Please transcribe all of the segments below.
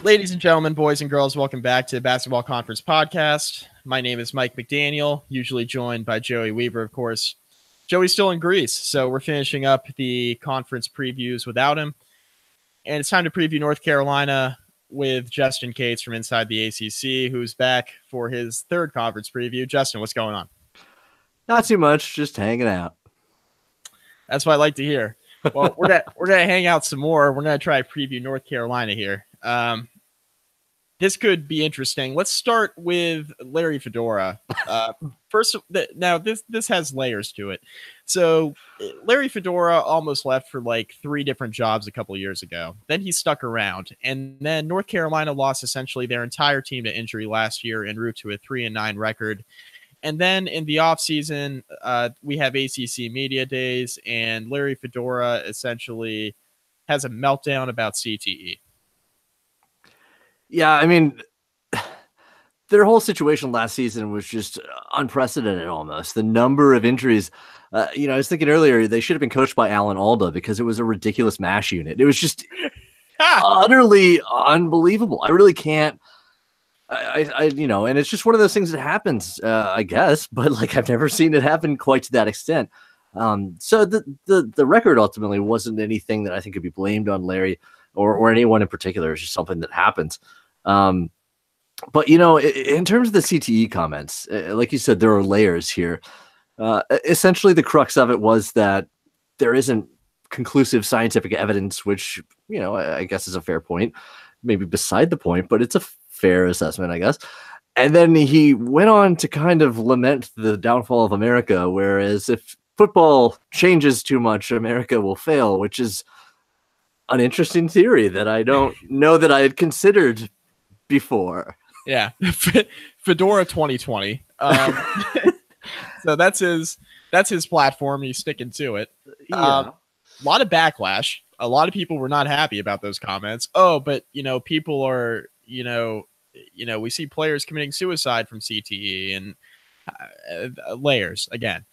Ladies and gentlemen, boys and girls, welcome back to the Basketball Conference Podcast. My name is Mike McDaniel, usually joined by Joey Weaver, of course. Joey's still in Greece, so we're finishing up the conference previews without him. And it's time to preview North Carolina with Justin Cates from Inside the ACC, who's back for his third conference preview. Justin, what's going on? Not too much, just hanging out. That's what I like to hear. Well, we're gonna hang out some more. We're gonna try to preview North Carolina here. This could be interesting. Let's start with Larry Fedora. First, now this has layers to it. So Larry Fedora almost left for like 3 different jobs a couple of years ago. Then he stuck around, and then North Carolina lost essentially their entire team to injury last year en route to a 3-9 record. And then in the offseason, we have ACC Media Days, and Larry Fedora essentially has a meltdown about CTE. Yeah, I mean, their whole situation last season was just unprecedented almost. The number of injuries, I was thinking earlier, they should have been coached by Alan Alda because it was a ridiculous MASH unit. It was just utterly unbelievable. I really can't. And it's just one of those things that happens, I guess, but like I've never seen it happen quite to that extent. So the record ultimately wasn't anything that I think could be blamed on Larry or anyone in particular. It's just something that happens. But in terms of the CTE comments, like you said, there are layers here. Essentially, the crux of it was that there isn't conclusive scientific evidence, which I guess is a fair point, maybe beside the point, but it's a fair assessment, I guess. And then he went on to kind of lament the downfall of America, whereas if football changes too much, America will fail, which is an interesting theory that I don't know that I had considered before. Yeah. Fedora 2020. So that's his platform. He's sticking to it. Yeah. A lot of backlash. A lot of people were not happy about those comments. Oh, but people are, we see players committing suicide from CTE and layers again.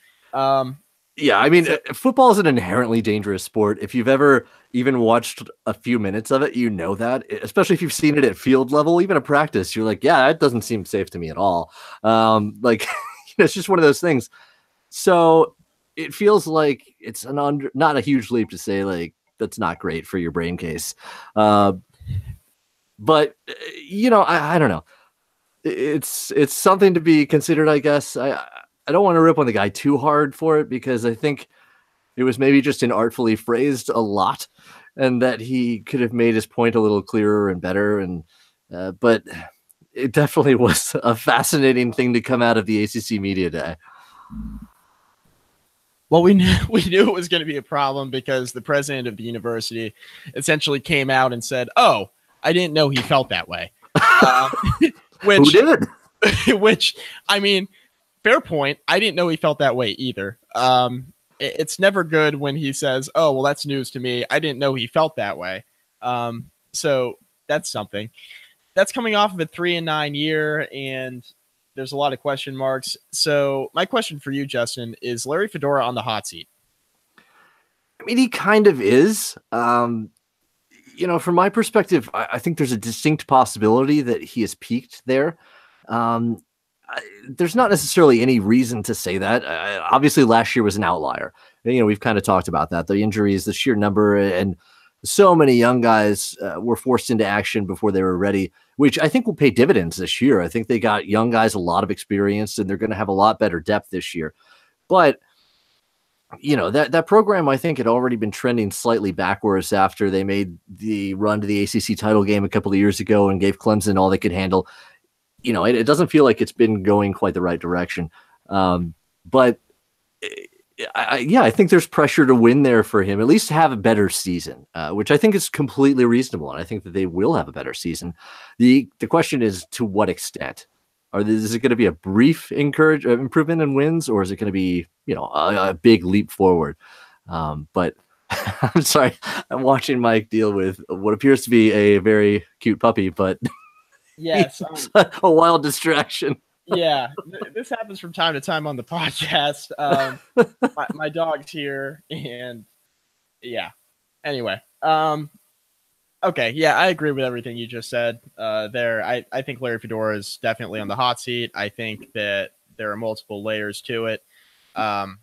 Yeah, I mean, football is an inherently dangerous sport. If you've ever even watched a few minutes of it, you know that, especially if you've seen it at field level, even at practice, you're like, yeah, that doesn't seem safe to me at all. It's just one of those things. So it feels like it's not a huge leap to say, like, that's not great for your brain case. But, I don't know. It's something to be considered, I guess. I don't want to rip on the guy too hard for it because I think it was maybe just inartfully phrased a lot and that he could have made his point a little clearer and better. But it definitely was a fascinating thing to come out of the ACC Media Day. Well, we knew it was going to be a problem because the president of the university essentially came out and said, "Oh, I didn't know he felt that way." Who did? Which, I mean, fair point. I didn't know he felt that way either. It's never good when he says, "Oh, well, that's news to me. I didn't know he felt that way." So that's something. That's coming off of a 3-9 year, and there's a lot of question marks. So my question for you, Justin, is Larry Fedora on the hot seat? I mean, he kind of is. From my perspective, I think there's a distinct possibility that he has peaked there. There's not necessarily any reason to say that. Obviously, last year was an outlier. We've kind of talked about that. The injuries, the sheer number, and so many young guys were forced into action before they were ready, which I think will pay dividends this year. I think they got young guys a lot of experience, and they're going to have a lot better depth this year. But that program, I think, had already been trending slightly backwards after they made the run to the ACC title game a couple of years ago and gave Clemson all they could handle. It doesn't feel like it's been going quite the right direction. But I think there's pressure to win there for him, at least have a better season, which I think is completely reasonable. And I think that they will have a better season. The question is, to what extent? Is it going to be a brief improvement in wins, or is it going to be, a big leap forward? But I'm sorry, I'm watching Mike deal with what appears to be a very cute puppy, but yes, a wild distraction. Yeah, this happens from time to time on the podcast. My dog's here, and yeah. Anyway, Okay, yeah, I agree with everything you just said. There, I think Larry Fedora is definitely on the hot seat. I think that there are multiple layers to it. Um,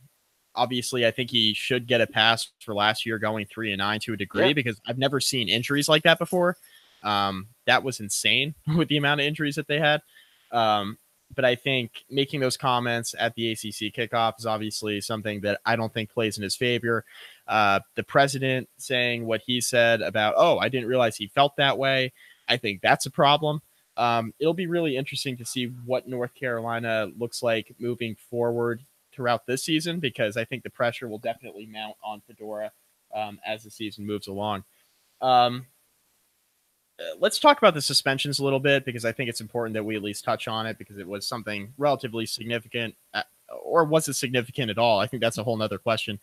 Obviously, I think he should get a pass for last year going 3-9 to a Yeah. degree because I've never seen injuries like that before. That was insane with the amount of injuries that they had. Um, but I think making those comments at the ACC kickoff is obviously something that I don't think plays in his favor. The president saying what he said about, oh, I didn't realize he felt that way. I think that's a problem. It'll be really interesting to see what North Carolina looks like moving forward throughout this season because I think the pressure will definitely mount on Fedora as the season moves along. Um, let's talk about the suspensions a little bit because I think it's important that we at least touch on it because it was something relatively significant, or was it significant at all? I think that's a whole nother question.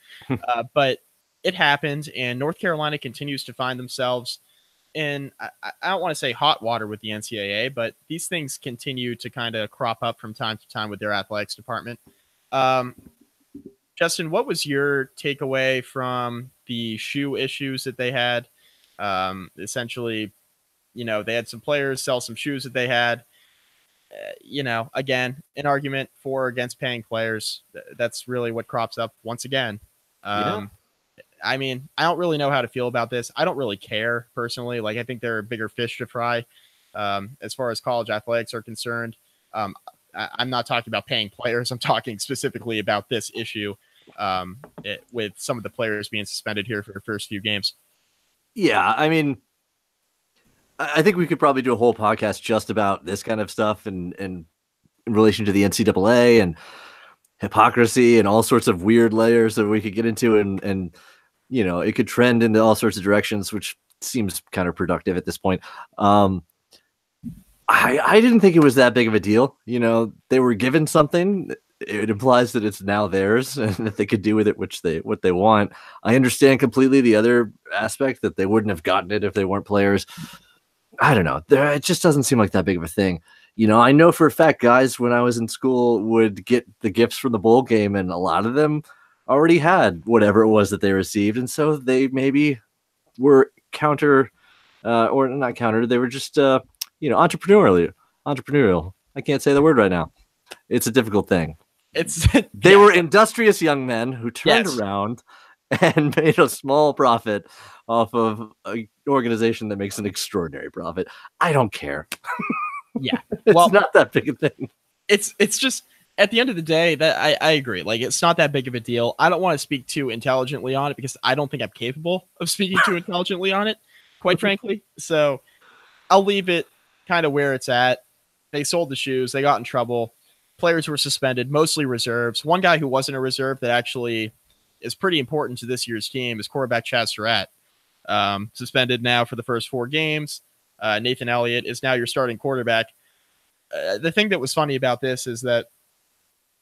But it happened, and North Carolina continues to find themselves in, I don't want to say hot water with the NCAA, but these things continue to kind of crop up from time to time with their athletics department. Um, Justin, what was your takeaway from the shoe issues that they had? Essentially, they had some players sell some shoes that they had. Again, an argument for or against paying players. That's really what crops up once again. Yeah. Um, I mean, I don't really know how to feel about this. I don't really care personally. Like, I think there are bigger fish to fry as far as college athletics are concerned. Um, I'm not talking about paying players. I'm talking specifically about this issue with some of the players being suspended here for the first few games. Yeah. I mean, I think we could probably do a whole podcast just about this kind of stuff and in relation to the NCAA and hypocrisy and all sorts of weird layers that we could get into. And it could trend into all sorts of directions, which seems counterproductive at this point. I didn't think it was that big of a deal. They were given something. It implies that it's now theirs and that they could do with it what they want. I understand completely the other aspect that they wouldn't have gotten it if they weren't players. I don't know. It just doesn't seem like that big of a thing. I know for a fact guys when I was in school would get the gifts from the bowl game, and a lot of them already had whatever it was that they received, and so they maybe were or not counter. They were just entrepreneurial. I can't say the word right now. It's a difficult thing. They were industrious young men who turned around and made a small profit off of an organization that makes an extraordinary profit. I don't care. Yeah. It's not that big a thing. It's just at the end of the day that I agree. Like, it's not that big of a deal. I don't want to speak too intelligently on it because I don't think I'm capable of speaking too intelligently on it, quite frankly. So I'll leave it kind of where it's at. They sold the shoes. They got in trouble. Players were suspended, mostly reserves. One guy who wasn't a reserve that actually is pretty important to this year's team is quarterback Chaz Surratt. Suspended now for the first 4 games. Nathan Elliott is now your starting quarterback. The thing that was funny about this is that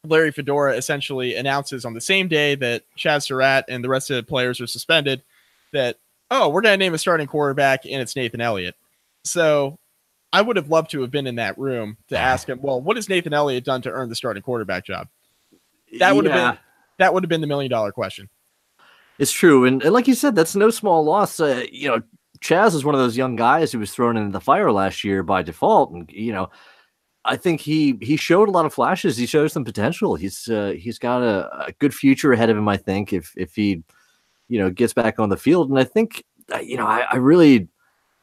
Larry Fedora essentially announces on the same day that Chaz Surratt and the rest of the players are suspended that, oh, we're going to name a starting quarterback, and it's Nathan Elliott. So I would have loved to have been in that room to ask him, well, what has Nathan Elliott done to earn the starting quarterback job? That would have been the $1 million question. It's true. And like you said, that's no small loss. Chaz is one of those young guys who was thrown into the fire last year by default. And, I think he showed a lot of flashes. He shows some potential. He's got a good future ahead of him, I think, if he, gets back on the field. And I think, I really,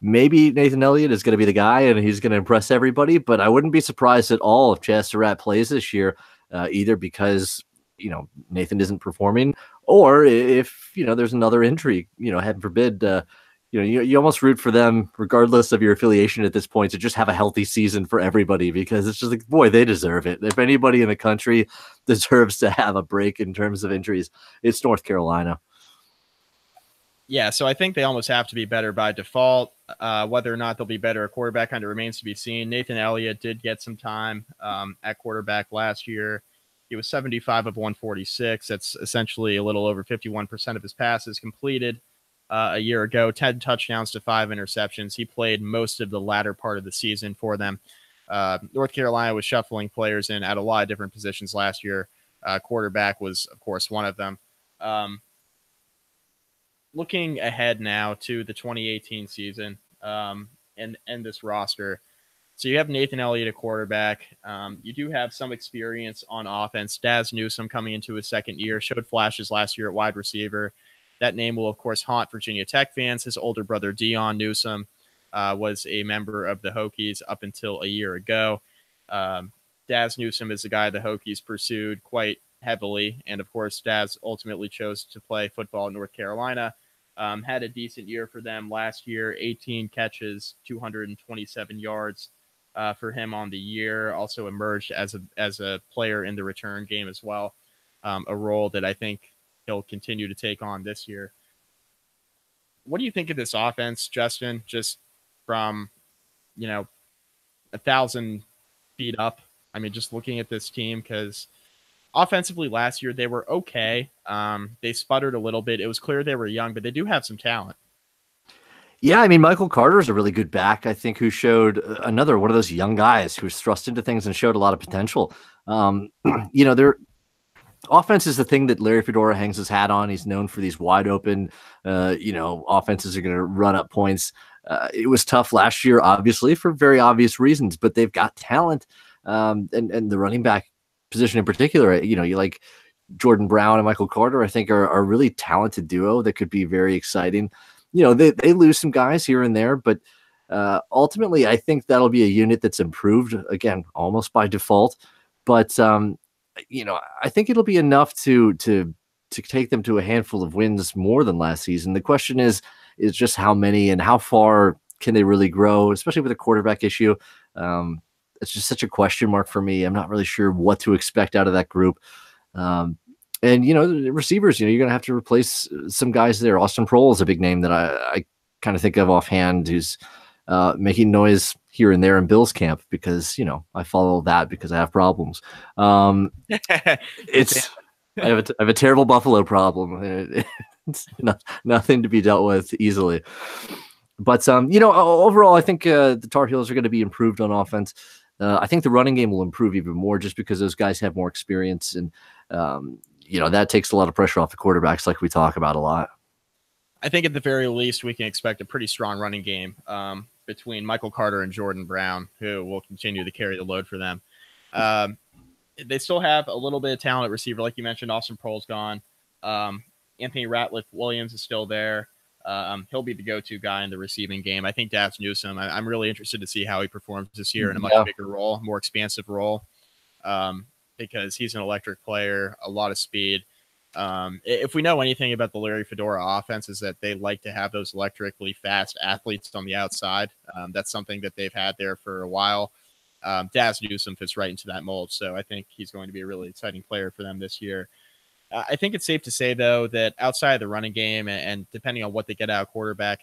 maybe Nathan Elliott is going to be the guy and he's going to impress everybody, but I wouldn't be surprised at all if Chaz Surratt plays this year, either because, Nathan isn't performing, or if, there's another injury, heaven forbid, you almost root for them regardless of your affiliation at this point to just have a healthy season for everybody, because it's just like, boy, they deserve it. If anybody in the country deserves to have a break in terms of injuries, it's North Carolina. Yeah, so I think they almost have to be better by default. Whether or not they'll be better at quarterback kind of remains to be seen. Nathan Elliott did get some time at quarterback last year. He was 75 of 146. That's essentially a little over 51% of his passes completed a year ago. 10 touchdowns to 5 interceptions. He played most of the latter part of the season for them. North Carolina was shuffling players in at a lot of different positions last year. Quarterback was, of course, one of them. looking ahead now to the 2018 season, and this roster. So you have Nathan Elliott at quarterback. You do have some experience on offense. Daz Newsome coming into his second year, showed flashes last year at wide receiver. That name will, of course, haunt Virginia Tech fans. His older brother, Dion Newsome, was a member of the Hokies up until a year ago. Daz Newsome is the guy the Hokies pursued quite heavily. And, of course, Daz ultimately chose to play football in North Carolina. Had a decent year for them last year, 18 catches, 227 yards. For him on the year. Also emerged as a player in the return game as well, a role that I think he'll continue to take on this year. What do you think of this offense, Justin? Just from 1,000 feet up. I mean, just looking at this team, because offensively last year they were okay. They sputtered a little bit. It was clear they were young, but they do have some talent. Yeah, I mean, Michael Carter is a really good back, I think, who showed another one of those young guys who was thrust into things and showed a lot of potential. Their offense is the thing that Larry Fedora hangs his hat on. He's known for these wide open, offenses are going to run up points. It was tough last year, obviously, for very obvious reasons, but they've got talent. And the running back position in particular, you like Jordan Brown and Michael Carter, I think are a really talented duo that could be very exciting. They lose some guys here and there, but ultimately, I think that'll be a unit that's improved, again, almost by default. But, I think it'll be enough to take them to a handful of wins more than last season. The question is just how many and how far can they really grow, especially with a quarterback issue. It's just such a question mark for me. I'm not really sure what to expect out of that group. And, the receivers, you're going to have to replace some guys there. Austin Proehl is a big name that I kind of think of offhand, who's making noise here and there in Bill's camp because, I follow that because I have problems. I have a terrible Buffalo problem. It's nothing to be dealt with easily. But, overall, I think the Tar Heels are going to be improved on offense. I think the running game will improve even more just because those guys have more experience and, that takes a lot of pressure off the quarterbacks like we talk about a lot. I think at the very least, we can expect a pretty strong running game between Michael Carter and Jordan Brown, who will continue to carry the load for them. They still have a little bit of talent at receiver. Like you mentioned, Austin Proehl's gone. Anthony Ratliff-Williams is still there. He'll be the go-to guy in the receiving game. I think Daz Newsome, I'm really interested to see how he performs this year in a much bigger role, more expansive role. Because he's an electric player, a lot of speed. If we know anything about the Larry Fedora offense, is that they like to have those electrically fast athletes on the outside. That's something that they've had there for a while. Daz Newsome fits right into that mold, so I think he's going to be a really exciting player for them this year. I think it's safe to say, though, that outside of the running game and depending on what they get out of quarterback,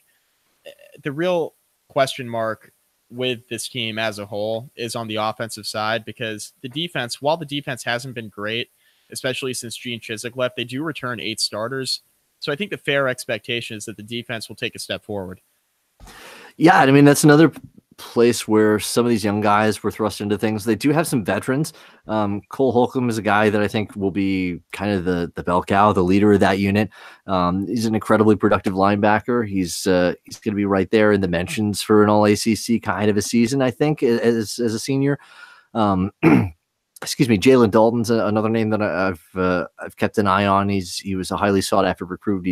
the real question mark with this team as a whole is on the offensive side, because the defense, while the defense hasn't been great, especially since Gene Chizik left, they do return 8 starters. So I think the fair expectation is that the defense will take a step forward. Yeah, I mean, that's another place where some of these young guys were thrust into things. They do have some veterans. Cole Holcomb is a guy that I think will be kind of the bell cow, the leader of that unit. He's an incredibly productive linebacker. He's going to be right there in the mentions for an all-ACC kind of a season, I think, as a senior. Excuse me, Jalen Dalton's another name that I've kept an eye on. He was a highly sought after recruit.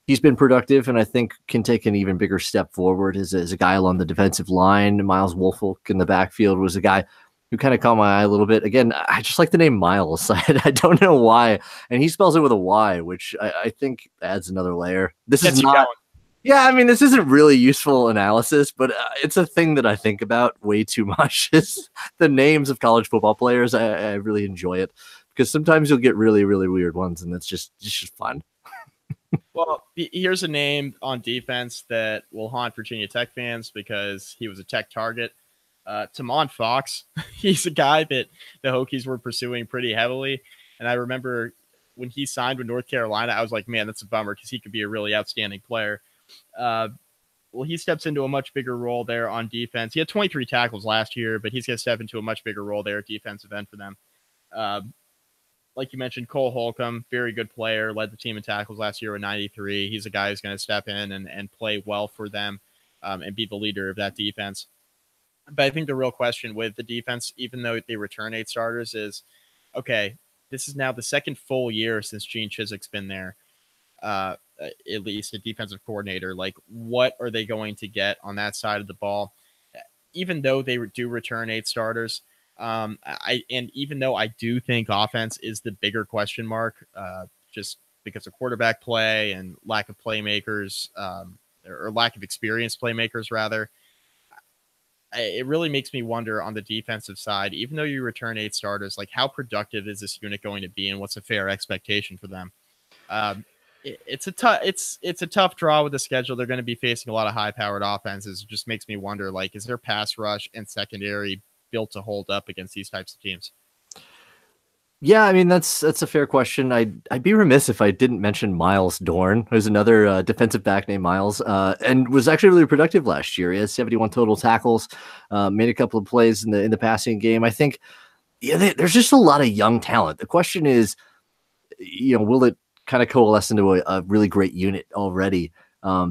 He's been productive, and I think can take an even bigger step forward as a guy along the defensive line. Miles Woolfolk in the backfield was a guy who kind of caught my eye a little bit. Again, I just like the name Miles. I don't know why, and he spells it with a Y, which I think adds another layer. This is not. Yeah, I mean, this isn't really useful analysis, but it's a thing that I think about way too much. Is the names of college football players. I really enjoy it because sometimes you'll get really, really weird ones, and it's just fun. Well, here's a name on defense that will haunt Virginia Tech fans because he was a Tech target. Tamon Fox, he's a guy that the Hokies were pursuing pretty heavily. And I remember when he signed with North Carolina, I was like, man, that's a bummer because he could be a really outstanding player. Well, he steps into a much bigger role there on defense. He had 23 tackles last year, but he's going to step into a much bigger role there at defensive end for them. like you mentioned, Cole Holcomb, very good player, led the team in tackles last year with 93. He's a guy who's going to step in and play well for them and be the leader of that defense. But I think the real question with the defense, even though they return 8 starters, is, okay, this is now the second full year since Gene Chiswick's been there, at least a defensive coordinator. Like, what are they going to get on that side of the ball? Even though they do return 8 starters, and even though I do think offense is the bigger question mark, just because of quarterback play and lack of playmakers, or lack of experienced playmakers, rather, it really makes me wonder on the defensive side, even though you return 8 starters, like, how productive is this unit going to be and what's a fair expectation for them? It's a tough draw with the schedule. They're going to be facing a lot of high powered offenses. It just makes me wonder, like, is their pass rush and secondary built to hold up against these types of teams? Yeah, I mean, that's a fair question. I'd be remiss if I didn't mention Miles Dorn, who's another defensive back named Miles, and was actually really productive last year. He has 71 total tackles, made a couple of plays in the passing game. I think, yeah, there's just a lot of young talent. The question is, will it kind of coalesce into a really great unit already?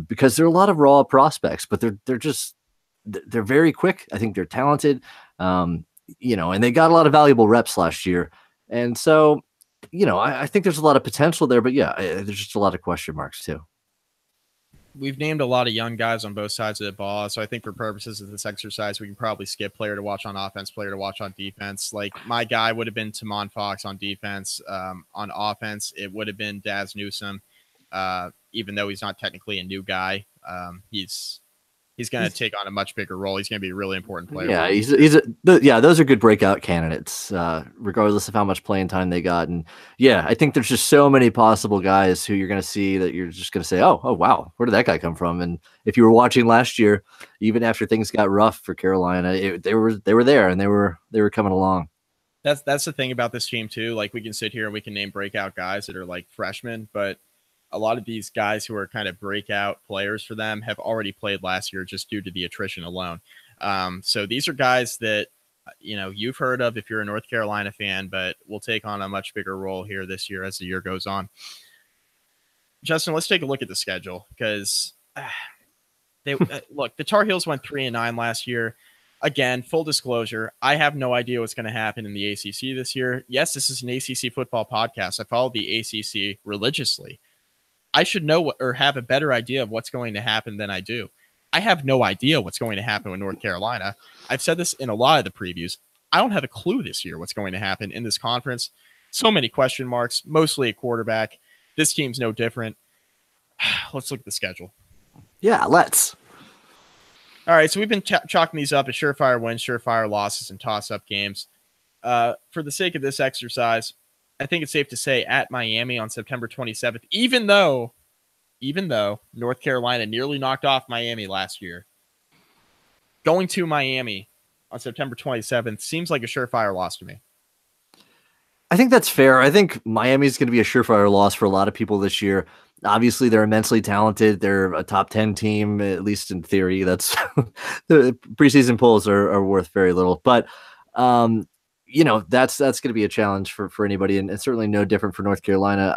Because there are a lot of raw prospects, but they're very quick. I think they're talented, and they got a lot of valuable reps last year. And so, I think there's a lot of potential there, but yeah, there's just a lot of question marks too. We've named a lot of young guys on both sides of the ball. So I think for purposes of this exercise, we can probably skip player to watch on offense, player to watch on defense. Like, my guy would have been Tamon Fox on defense. On offense, it would have been Daz Newsome. Even though he's not technically a new guy, he's going to take on a much bigger role. He's going to be a really important player. Yeah, those are good breakout candidates, regardless of how much playing time they got. And yeah, I think there's just so many possible guys who you're going to see that you're just going to say, oh, wow, where did that guy come from? And if you were watching last year, even after things got rough for Carolina, they were there and they were coming along. That's the thing about this team too. Like, we can sit here and we can name breakout guys that are like freshmen, but a lot of these guys who are kind of breakout players for them have already played last year just due to the attrition alone. So these are guys that, you've heard of if you're a North Carolina fan, but will take on a much bigger role here this year as the year goes on. Justin, let's take a look at the schedule, because look, the Tar Heels went 3-9 last year. Again, full disclosure, I have no idea what's going to happen in the ACC this year. Yes, this is an ACC football podcast. I follow the ACC religiously. I should know or have a better idea of what's going to happen than I do. I have no idea what's going to happen with North Carolina. I've said this in a lot of the previews. I don't have a clue this year what's going to happen in this conference. So many question marks, mostly at quarterback. This team's no different. Let's look at the schedule. Yeah, let's. All right, so we've been chalking these up as surefire wins, surefire losses, and toss-up games. For the sake of this exercise, I think it's safe to say at Miami on September 27th, even though North Carolina nearly knocked off Miami last year, going to Miami on September 27th seems like a surefire loss to me. I think that's fair. I think Miami's going to be a surefire loss for a lot of people this year. Obviously, they're immensely talented. They're a top 10 team, at least in theory. That's the preseason polls are worth very little. But that's going to be a challenge for anybody, and certainly no different for North Carolina.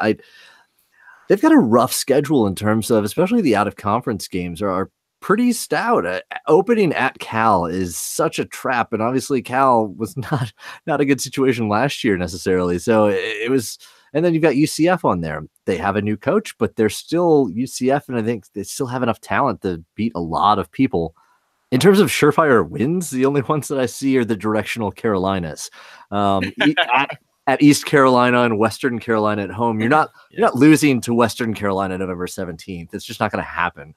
They've got a rough schedule in terms of, especially the out of conference games are pretty stout. Opening at Cal is such a trap, and obviously Cal was not a good situation last year necessarily. So it was, and then you've got UCF on there. They have a new coach, but they're still UCF, and I think they still have enough talent to beat a lot of people. In terms of surefire wins, the only ones that I see are the directional Carolinas. At East Carolina and Western Carolina at home, you're not losing to Western Carolina November 17th. It's just not going to happen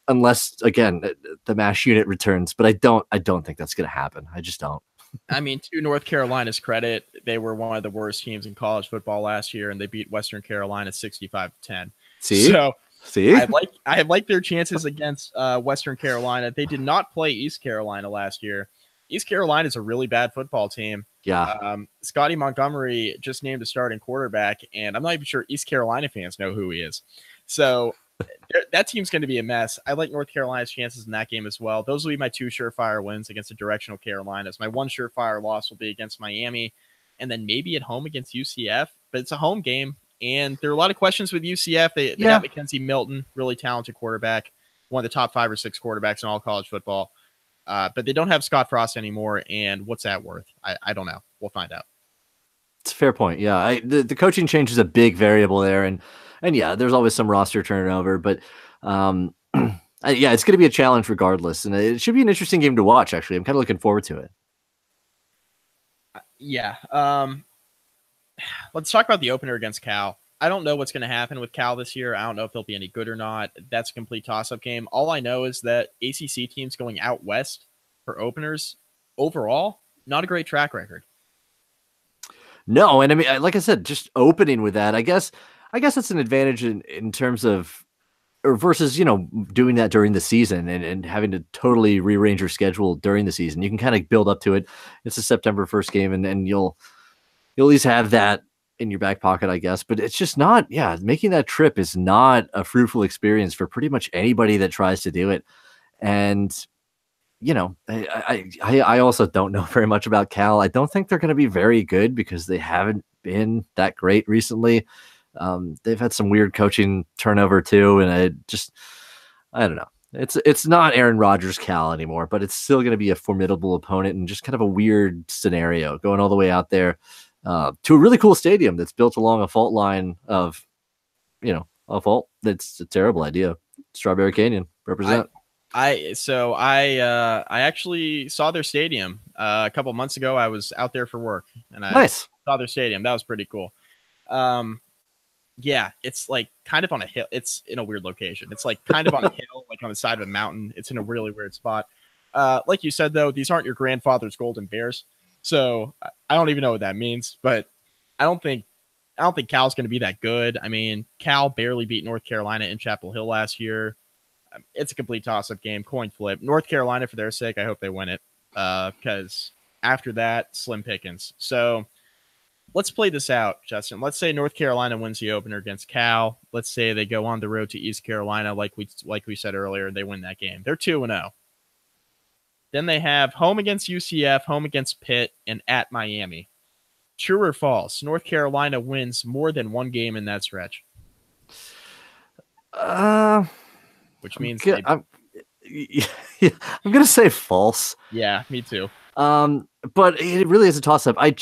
unless, again, the MASH unit returns. But I don't think that's going to happen. I just don't. I mean, to North Carolina's credit, they were one of the worst teams in college football last year, and they beat Western Carolina 65-10. See? I like their chances against Western Carolina. They did not play East Carolina last year. East Carolina is a really bad football team. Yeah. Scotty Montgomery just named a starting quarterback, and I'm not even sure East Carolina fans know who he is. So that team's going to be a mess. I like North Carolina's chances in that game as well. Those will be my 2 surefire wins against the directional Carolinas. My 1 surefire loss will be against Miami. and then maybe at home against UCF. But it's a home game, and there are a lot of questions with UCF. They got Mackenzie Milton, really talented quarterback, one of the top 5 or 6 quarterbacks in all college football. But they don't have Scott Frost anymore, and what's that worth? I don't know. We'll find out. It's a fair point. Yeah, the coaching change is a big variable there, and yeah, there's always some roster turnover, but yeah, it's going to be a challenge regardless, and it should be an interesting game to watch. Actually, I'm kind of looking forward to it. Yeah. Let's talk about the opener against Cal. I don't know what's going to happen with Cal this year. I don't know if they'll be any good or not. That's a complete toss-up game. All I know is that ACC teams going out west for openers, overall, not a great track record. No, and I mean, like I said, just opening with that, I guess it's an advantage in terms of, or versus, doing that during the season and having to totally rearrange your schedule during the season. You can kind of build up to it. It's a September 1st game, and you'll at least have that in your back pocket, I guess. But it's just not, making that trip is not a fruitful experience for pretty much anybody that tries to do it. And, I also don't know very much about Cal. I don't think they're going to be very good because they haven't been that great recently. They've had some weird coaching turnover too. And I don't know. It's not Aaron Rodgers Cal anymore, but it's still going to be a formidable opponent and just kind of a weird scenario going all the way out there to a really cool stadium that's built along a fault line of, a fault. That's a terrible idea. Strawberry Canyon, represent. I actually saw their stadium a couple months ago. I was out there for work, and I saw their stadium. That was pretty cool. Yeah, it's like kind of on a hill. It's in a weird location. It's like kind of on a hill, like on the side of a mountain. It's in a really weird spot. Like you said, though, these aren't your grandfather's Golden Bears. So I don't even know what that means, but I don't think Cal's going to be that good. I mean, Cal barely beat North Carolina in Chapel Hill last year. It's a complete toss-up game, coin flip. North Carolina, for their sake, I hope they win it because after that, slim pickings. So let's play this out, Justin. Let's say North Carolina wins the opener against Cal. Let's say they go on the road to East Carolina, like we said earlier, they win that game. They're 2-0. Then they have home against UCF, home against Pitt, and at Miami. True or false? North Carolina wins more than one game in that stretch. Which means I'm going to say false. Yeah, me too. But it really is a toss-up. They're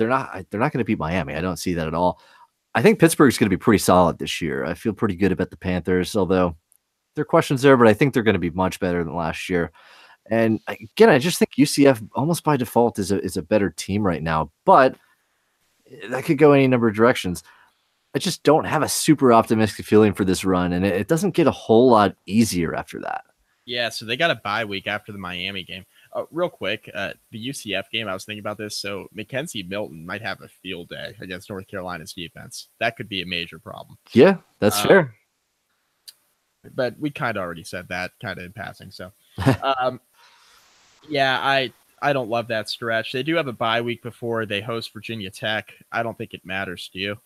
not going to beat Miami. I don't see that at all. I think Pittsburgh's going to be pretty solid this year. I feel pretty good about the Panthers, although there are questions there, but I think they're going to be much better than last year. And again, I just think UCF almost by default is a better team right now, but that could go any number of directions. I just don't have a super optimistic feeling for this run, and it doesn't get a whole lot easier after that. Yeah, so they got a bye week after the Miami game. Real quick, the UCF game, I was thinking about this. So Mackenzie Milton might have a field day against North Carolina's defense. That could be a major problem. Yeah, that's fair. But we kind of already said that kind of in passing. So, yeah, I don't love that stretch. They do have a bye week before they host Virginia Tech. I don't think it matters to you.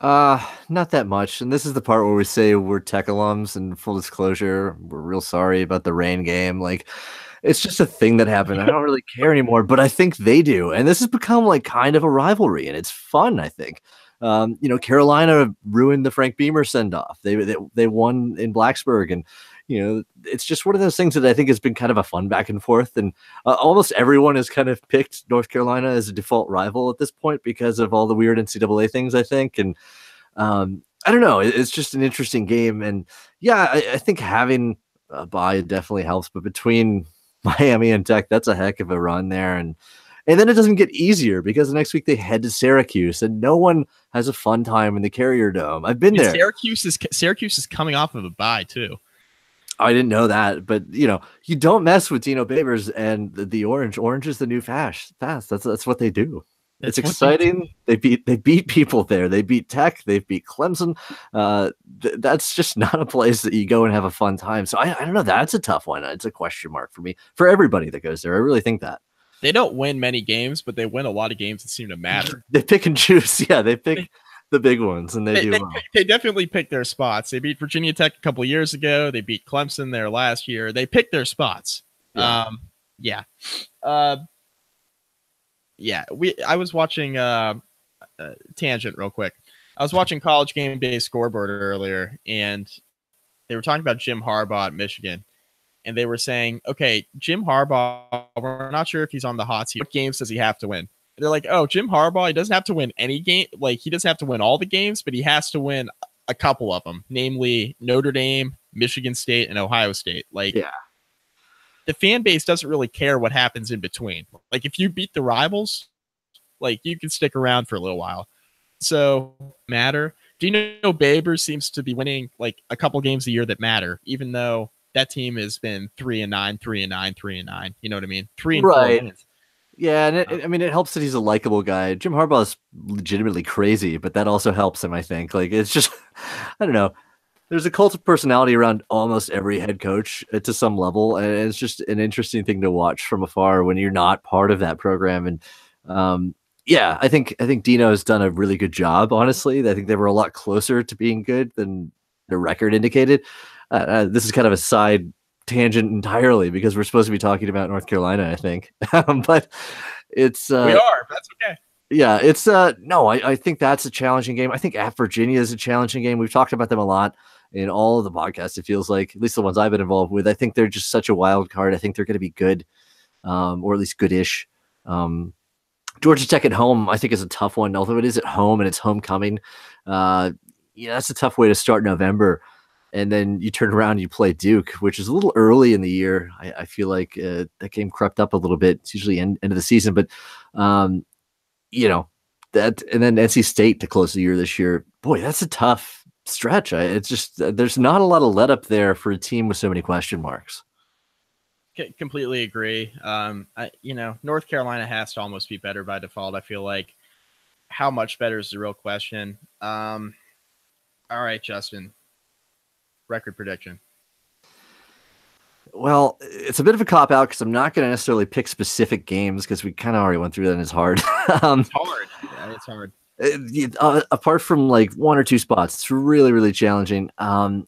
Not that much. And this is the part where we say we're Tech alums, and full disclosure, we're real sorry about the rain game. Like, it's just a thing that happened. I don't really care anymore, but I think they do. And this has become like kind of a rivalry, and it's fun, I think. Carolina ruined the Frank Beamer send-off. They won in Blacksburg, and it's just one of those things that I think has been kind of a fun back and forth. And almost everyone has kind of picked North Carolina as a default rival at this point because of all the weird NCAA things, I think. And I don't know. It's just an interesting game. And yeah, I think having a bye definitely helps. But between Miami and Tech, that's a heck of a run there. And then it doesn't get easier because the next week they head to Syracuse, and no one has a fun time in the Carrier Dome. I've been there. Syracuse is coming off of a bye too. I didn't know that, but you don't mess with Dino Babers and the orange. Orange is the new fast. That's what they do. It's exciting. They beat people there. They beat Tech. They beat Clemson. That's just not a place that you go and have a fun time. So I don't know. That's a tough one. It's a question mark for me, for everybody that goes there. I really think that. They don't win many games, but they win a lot of games that seem to matter. They pick and choose. Yeah, they pick the big ones, and they do well. They definitely pick their spots. They beat Virginia Tech a couple of years ago. They beat Clemson there last year. They picked their spots. Yeah. Yeah, I was watching tangent real quick. I was watching College Game Day Scoreboard earlier, and they were talking about Jim Harbaugh at Michigan, and they were saying, okay, Jim Harbaugh, we're not sure if he's on the hot seat. What games does he have to win? And they're like, oh, Jim Harbaugh, he doesn't have to win any game. Like, he doesn't have to win all the games, but he has to win a couple of them, namely Notre Dame, Michigan State, and Ohio State. Like, Yeah. the fan base doesn't really care what happens in between. Like, if you beat the rivals, like, you can stick around for a little while. So, matter. Dino Babers seems to be winning like a couple games a year that matter, even though that team has been 3-9, 3-9, 3-9. You know what I mean? 3-4 Right. wins. Yeah, and I mean, it helps that he's a likable guy. Jim Harbaugh is legitimately crazy, but that also helps him, I think. Like, it's just, I don't know. There's a cult of personality around almost every head coach to some level, and it's just an interesting thing to watch from afar when you're not part of that program. And yeah, I think Dino has done a really good job. Honestly, I think they were a lot closer to being good than their record indicated. This is kind of a side tangent entirely because we're supposed to be talking about North Carolina, I think, but it's we are. That's okay. Yeah, it's no, I think that's a challenging game. I think at Virginia is a challenging game. We've talked about them a lot in all of the podcasts. It feels like, at least the ones I've been involved with. I think they're just such a wild card. I think they're going to be good, or at least goodish. Georgia Tech at home, I think, is a tough one. Although it is at home and it's homecoming, yeah, that's a tough way to start November. And then you turn around and you play Duke, which is a little early in the year. I feel like that game crept up a little bit. It's usually end of the season, but you know, that, and then NC State to close the year this year. Boy, that's a tough stretch. It's just, there's not a lot of let up there for a team with so many question marks. Completely agree. North Carolina has to almost be better by default. I feel like how much better is the real question. All right, Justin, record prediction. Well, it's a bit of a cop out because I'm not going to necessarily pick specific games because we kind of already went through that and it's hard. It's hard. Yeah, it's hard. Apart from like one or two spots, it's really, really challenging. I,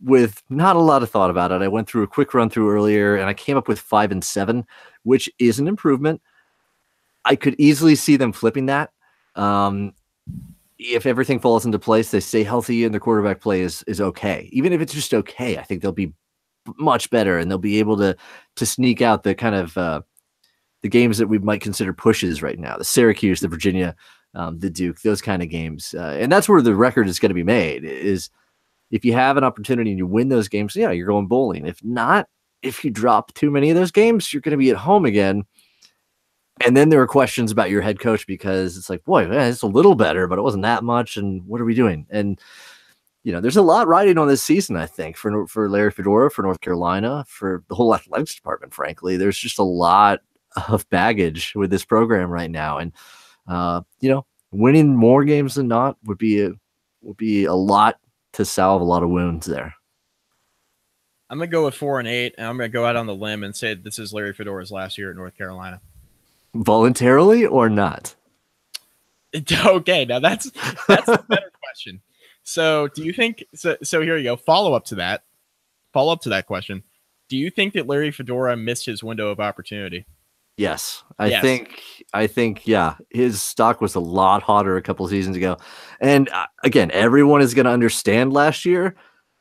with not a lot of thought about it, I went through a quick run through earlier and I came up with 5-7, which is an improvement. I could easily see them flipping that. If everything falls into place, they stay healthy and the quarterback play is okay. Even if it's just okay, I think they'll be much better and they'll be able to sneak out the kind of the games that we might consider pushes right now, the Syracuse, the Virginia, the Duke, those kind of games. And that's where the record is going to be made, is if you have an opportunity and you win those games, yeah, you're going bowling. If not, if you drop too many of those games, you're going to be at home again. And then there are questions about your head coach because it's like, boy, man, it's a little better, but it wasn't that much. And what are we doing? And, there's a lot riding on this season, I think, for Larry Fedora, for North Carolina, for the whole athletics department, frankly. There's just a lot of baggage with this program right now. And, winning more games than not would be a lot to salve a lot of wounds there. I'm going to go with 4-8, and I'm going to go out on the limb and say this is Larry Fedora's last year at North Carolina. Voluntarily or not? Okay, now that's a better question. So do you think so here you go. Follow up to that question. Do you think that Larry Fedora missed his window of opportunity? Yes. I think yeah, his stock was a lot hotter a couple of seasons ago. And again, everyone is going to understand last year.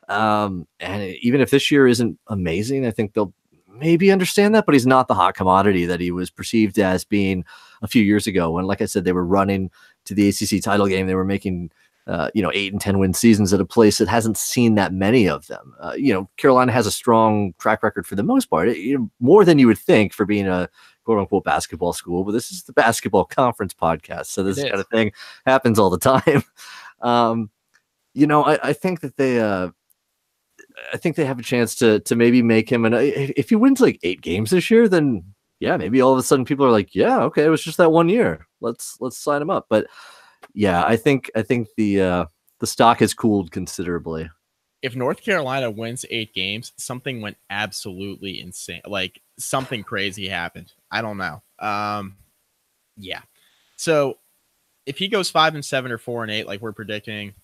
And even if this year isn't amazing, I think they'll maybe understand that, but he's not the hot commodity that he was perceived as being a few years ago when, like I said, they were running to the ACC title game. They were making 8 and 10 win seasons at a place that hasn't seen that many of them. Carolina has a strong track record for the most part, more than you would think for being a quote unquote basketball school, but this is the basketball conference podcast. So this kind of thing happens all the time. I think that I think they have a chance to maybe make him. And if he wins like 8 games this year, then yeah, maybe all of a sudden people are like, yeah, okay, it was just that 1 year. Let's sign him up. But yeah, I think the stock has cooled considerably. If North Carolina wins 8 games, something went absolutely insane. Like something crazy happened. I don't know. Yeah. So if he goes 5-7 or 4-8, like we're predicting,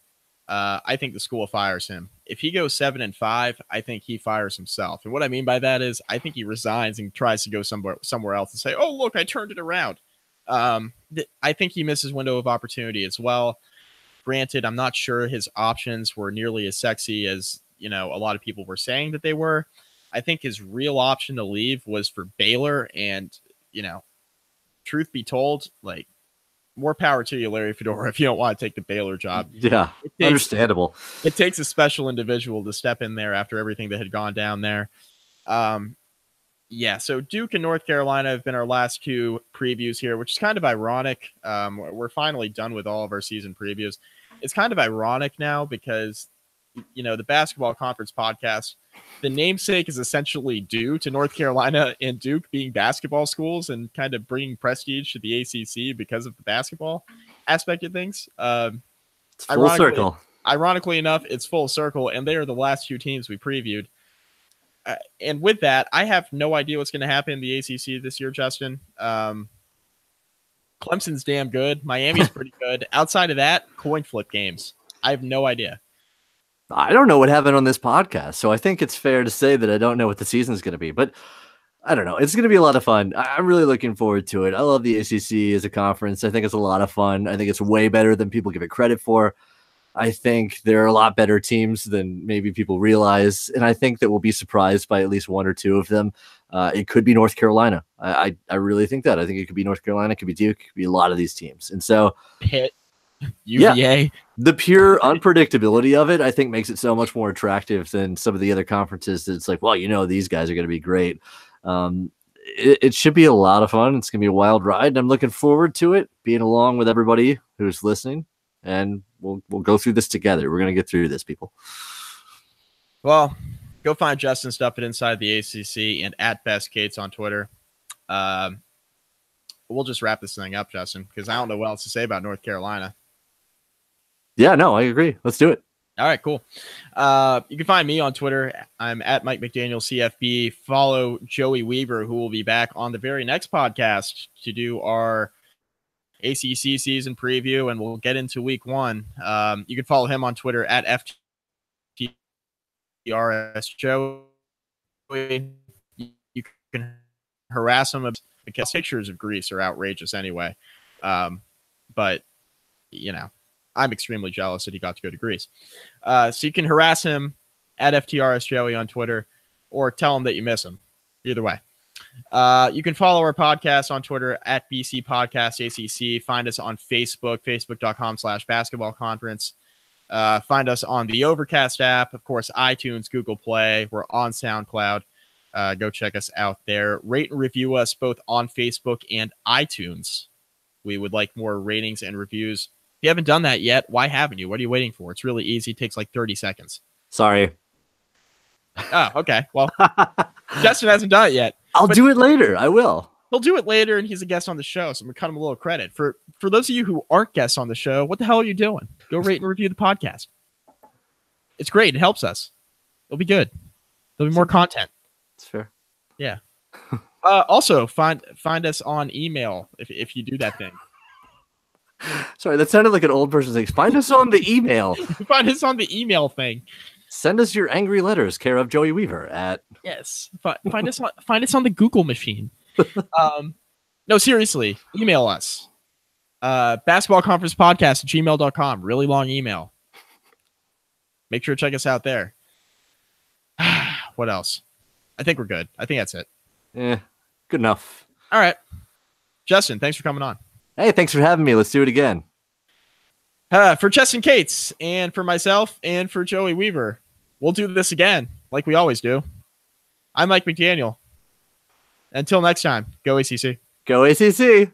I think the school fires him. if he goes 7-5, I think he fires himself. And what I mean by that is I think he resigns and tries to go somewhere else and say, oh, look, I turned it around. I think he misses window of opportunity as well. Granted, I'm not sure his options were nearly as sexy as, a lot of people were saying that they were. I think his real option to leave was for Baylor. And, truth be told, like, more power to you, Larry Fedora, if you don't want to take the Baylor job. Yeah, understandable. It takes a special individual to step in there after everything that had gone down there. So Duke and North Carolina have been our last two previews here, which is kind of ironic. We're finally done with all of our season previews. It's kind of ironic now because, the Basketball Conference podcast, the namesake is essentially due to North Carolina and Duke being basketball schools and kind of bringing prestige to the ACC because of the basketball aspect of things. It's full circle. Ironically enough, it's full circle, and they are the last two teams we previewed. And with that, I have no idea what's going to happen in the ACC this year, Justin. Clemson's damn good. Miami's pretty good. Outside of that, coin flip games. I have no idea. I don't know what happened on this podcast, so I think it's fair to say that I don't know what the season is going to be, but I don't know. It's going to be a lot of fun. I'm really looking forward to it. I love the ACC as a conference. I think it's a lot of fun. I think it's way better than people give it credit for. I think there are a lot better teams than maybe people realize, and I think that we'll be surprised by at least one or two of them. It could be North Carolina. I really think that. I think it could be North Carolina, it could be Duke, it could be a lot of these teams. And so Pitt, UVA. The pure unpredictability of it, I think, makes it so much more attractive than some of the other conferences. It's like, well, these guys are going to be great. It should be a lot of fun. It's going to be a wild ride, and I'm looking forward to it, being along with everybody who's listening, and we'll go through this together. We're going to get through this, people. Well, go find Justin stuff at Inside the ACC and at Best Cates on Twitter. We'll just wrap this thing up, Justin, because I don't know what else to say about North Carolina. Yeah, no, I agree. Let's do it. All right, cool. You can find me on Twitter. I'm at Mike McDaniel CFB. Follow Joey Weaver, who will be back on the very next podcast to do our ACC season preview, and we'll get into week one. You can follow him on Twitter at FTRS Joey. You can harass him because pictures of Greece are outrageous anyway. But, I'm extremely jealous that he got to go to Greece. So you can harass him at FTRS Joey on Twitter or tell him that you miss him. Either way. You can follow our podcast on Twitter at BC Podcast ACC. Find us on Facebook, facebook.com/basketball conference. Find us on the Overcast app, of course, iTunes, Google Play. We're on SoundCloud. Go check us out there. Rate and review us both on Facebook and iTunes. We would like more ratings and reviews. If you haven't done that yet, why haven't you? What are you waiting for? It's really easy. It takes like 30 seconds. Sorry. Oh, okay. Well, Justin hasn't done it yet. I'll do it later. I will. He'll do it later, and he's a guest on the show, so I'm going to cut him a little credit. For those of you who aren't guests on the show, what the hell are you doing? Go rate and review the podcast. It's great. It helps us. It'll be good. There'll be more content. It's fair. Yeah. Also, find us on email if you do that thing. Sorry, that sounded like an old person saying, find us on the email. Find us on the email thing. Send us your angry letters, care of Joey Weaver at... Yes. Find us on the Google machine. No, seriously, email us. basketballconferencepodcast@gmail.com. Really long email. Make sure to check us out there. What else? I think we're good. I think that's it. Good enough. All right. Justin, thanks for coming on. Hey, thanks for having me. Let's do it again. For Justin Cates and for myself and for Joey Weaver, we'll do this again like we always do. I'm Mike McDaniel. Until next time, go ACC. Go ACC.